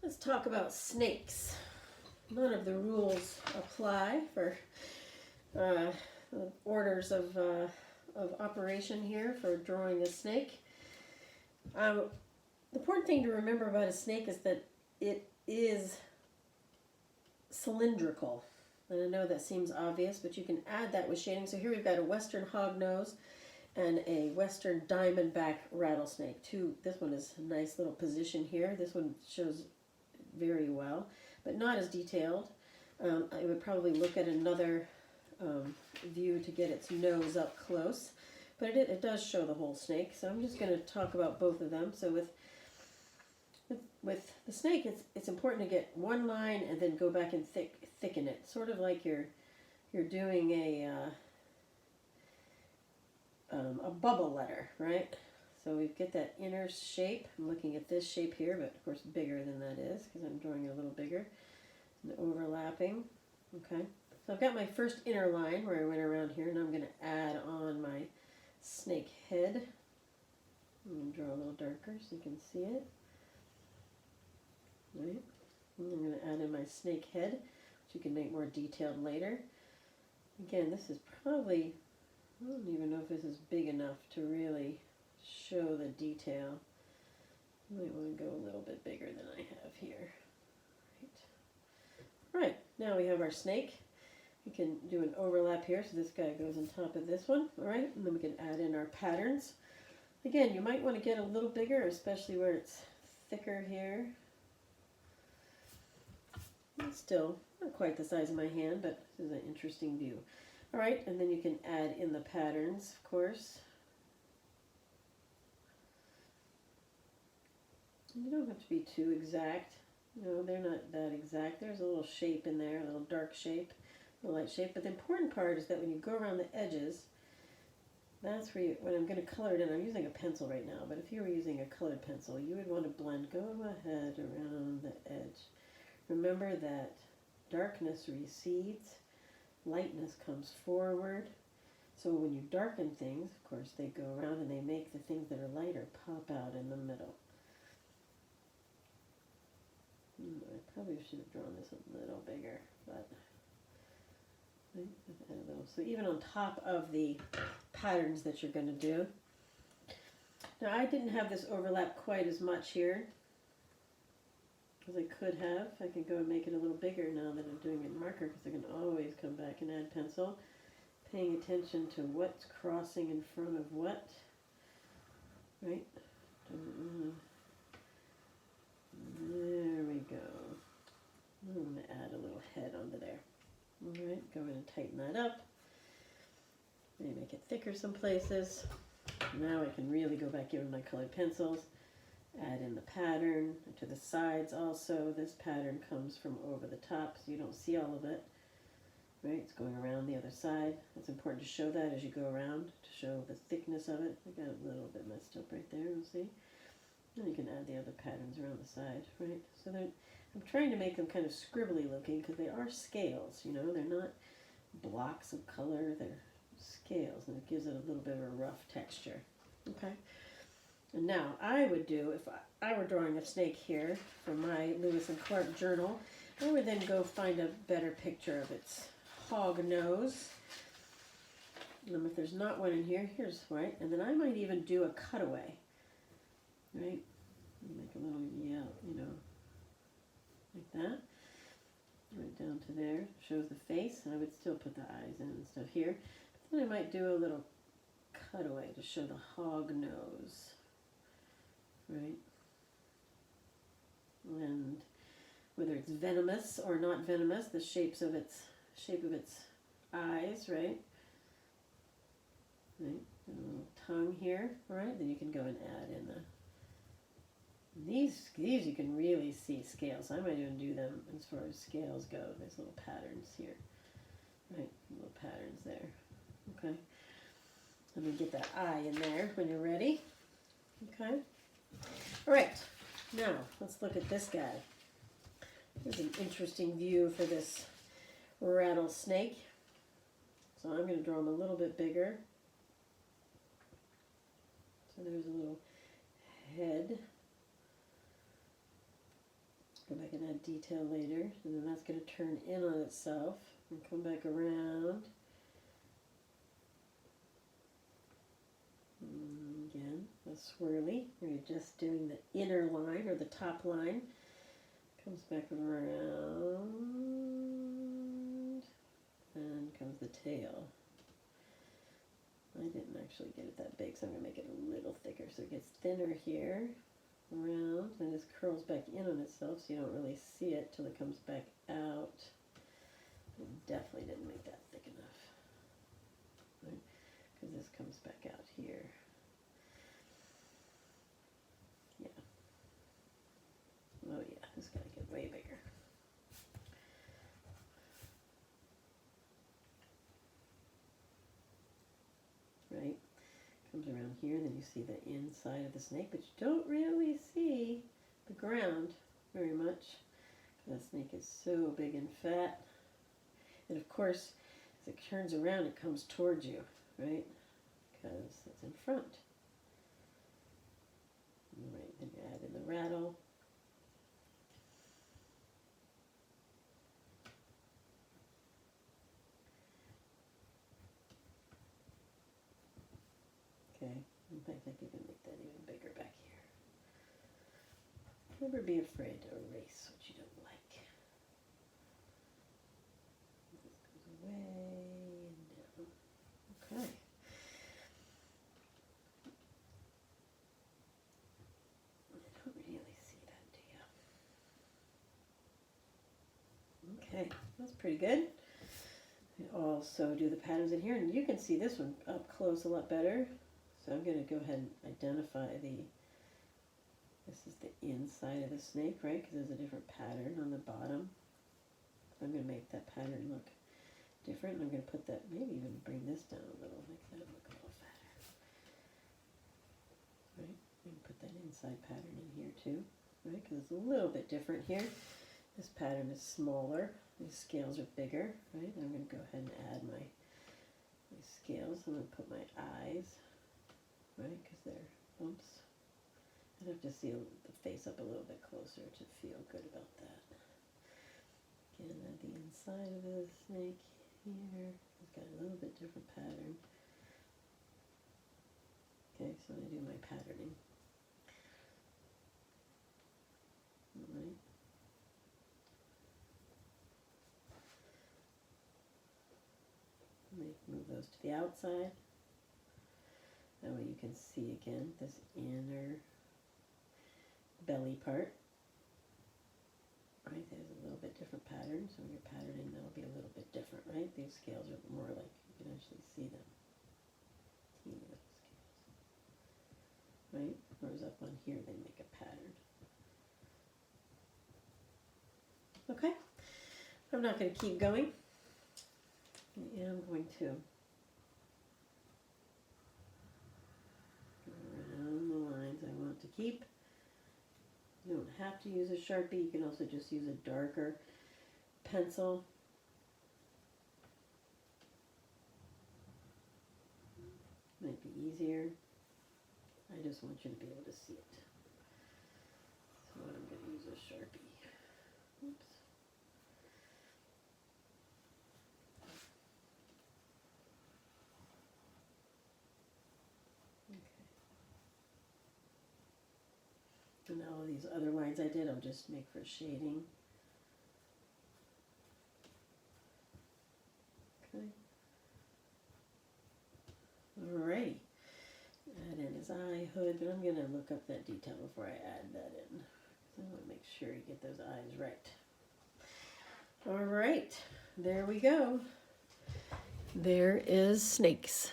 Let's talk about snakes. None of the rules apply for uh, orders of operation here for drawing a snake. The important thing to remember about a snake is that it is cylindrical. And I know that seems obvious, but you can add that with shading. So here we've got a western hognose and a western diamondback rattlesnake. This one is a nice little position here. This one shows very well, but not as detailed. I would probably look at another view to get its nose up close, but it does show the whole snake. So I'm just going to talk about both of them. So with the snake, it's important to get one line and then go back and thicken it, sort of like you're doing a bubble letter, right? So we get that inner shape. I'm looking at this shape here, but of course bigger than that is because I'm drawing it a little bigger. And overlapping. Okay. So I've got my first inner line where I went around here, and I'm going to add on my snake head. I'm going to draw a little darker so you can see it. Right. And I'm going to add in my snake head, which you can make more detailed later. Again, this is probably, I don't even know if this is big enough to really show the detail. You might want to go a little bit bigger than I have here. Right, now we have our snake. We can do an overlap here, so this guy goes on top of this one, all right? And then we can add in our patterns. Again, you might want to get a little bigger, especially where it's thicker here. It's still not quite the size of my hand, but this is an interesting view. All right, and then you can add in the patterns, of course. You don't have to be too exact. No, they're not that exact. There's a little shape in there, a little dark shape, a light shape. But the important part is that when you go around the edges, that's where when I'm going to color it in, I'm using a pencil right now, but if you were using a colored pencil, you would want to blend, go ahead around the edge. Remember that darkness recedes, lightness comes forward. So when you darken things, of course, they go around and they make the things that are lighter pop out in the middle. I probably should have drawn this a little bigger, but a little. So even on top of the patterns that you're going to do. Now I didn't have this overlap quite as much here as I could have. I can go and make it a little bigger now that I'm doing it in marker, because I can always come back and add pencil. Paying attention to what's crossing in front of what, right? There we go. I'm going to add a little head onto there. All right, go in and tighten that up. Maybe make it thicker some places. Now I can really go back in with my colored pencils. Add in the pattern to the sides also. This pattern comes from over the top, so you don't see all of it. Right, it's going around the other side. It's important to show that as you go around, to show the thickness of it. I got a little bit messed up right there, you'll see. Then you can add the other patterns around the side, right? So I'm trying to make them kind of scribbly looking because they are scales, you know. They're not blocks of color, they're scales, and it gives it a little bit of a rough texture. Okay. And now I would do, if I were drawing a snake here from my Lewis and Clark journal, I would then go find a better picture of its hog nose. If there's not one in here, here's right. And then I might even do a cutaway. Right? Make a little yell, you know, like that. Right down to there. Shows the face. And I would still put the eyes in and stuff here. But then I might do a little cutaway to show the hog nose. Right? And whether it's venomous or not venomous, the shape of its eyes, right? Right? And a little tongue here, right? Then you can go and add in these you can really see scales. I might even do them as far as scales go. There's little patterns here. Right, little patterns there. Okay. Let me get that eye in there when you're ready. Okay. All right. Now, let's look at this guy. Here's an interesting view for this rattlesnake. So I'm going to draw him a little bit bigger. So there's a little head. Go back and add detail later, and then that's going to turn in on itself and come back around. And again, a swirly, where you're just doing the inner line or the top line. Comes back around, and comes the tail. I didn't actually get it that big, so I'm going to make it a little thicker so it gets thinner here. Around, and this curls back in on itself so you don't really see it till it comes back out. I definitely didn't make that thick enough, right? Because this comes back out here. Yeah. Oh yeah, this got to get way bigger. Right? Comes around here, then you see the inside of the snake, but you don't really see the ground very much. That snake is so big and fat. And of course, as it turns around, it comes towards you, right? Because it's in front. All right, then you add in the rattle. Okay, in fact, I think I can make that even bigger back here. Never be afraid to erase what you don't like. This goes way down. Okay. I don't really see that, do you? Okay, that's pretty good. I also do the patterns in here, and you can see this one up close a lot better. So I'm going to go ahead and identify this is the inside of the snake, right? Because there's a different pattern on the bottom. So I'm going to make that pattern look different. And I'm going to put that, maybe even bring this down a little, make that look a little fatter. Right? I'm going to put that inside pattern in here too, right? Because it's a little bit different here. This pattern is smaller. These scales are bigger, right? I'm going to go ahead and add my scales. I'm going to put my eyes, right? Because they're bumps. I'd have to see the face up a little bit closer to feel good about that. Again, add the inside of the snake here. It's got a little bit different pattern. Okay, so I do my patterning. All right. Move those to the outside. That way you can see again this inner belly part. Right, there's a little bit different pattern, so when you're patterning that'll be a little bit different, right? These scales are more like, you can actually see them. Teeny little scales. Right? Whereas up on here they make a pattern. Okay, I'm not going to keep going. I am going to go around the lines I want to keep. You don't have to use a Sharpie, you can also just use a darker pencil. Might be easier. I just want you to be able to see it. So I'm going to use a Sharpie. Oops. And all of these other lines I did, I'll just make for shading. Okay. Alrighty. Add in his eye hood, but I'm going to look up that detail before I add that in. I want to make sure you get those eyes right. Alright, there we go. There is Snakes.